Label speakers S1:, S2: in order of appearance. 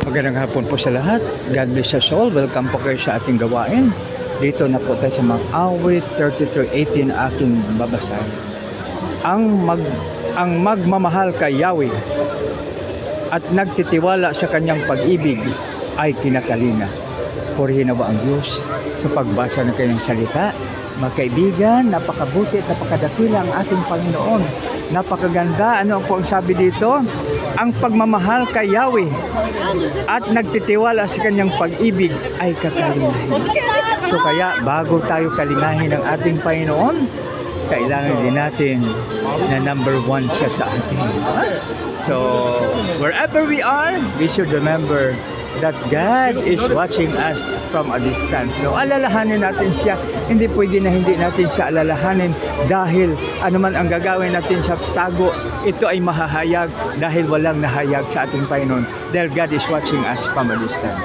S1: Magandang hapon po sa lahat. God bless us all. Welcome po kayo sa ating gawain. Dito na po tayo sa mga awit 33:18 aking babasahin. Ang magmamahal kay Yahweh at nagtitiwala sa kanyang pag-ibig ay kinakalinga. Purihin nawa ang Diyos sa pagbasa ng kanyang salita. Mga kaibigan, napakabuti at napakadakila ang ating Panginoon. Napakaganda. Ano po ang sabi dito? Ang pagmamahal kay Yahweh at nagtitiwala sa kanyang pag-ibig ay kakalingahin. So kaya bago tayo kalingahin ng ating Panginoon, kailangan din natin na number one siya sa atin. So wherever we are, we should remember that God is watching us from a distance. No, alalahanin natin siya. Hindi pwede na hindi natin siya alalahanin dahil anuman ang gagawin natin sa tago, ito ay mahahayag dahil walang nahayag sa ating Panginoon. Dahil God is watching us from a distance.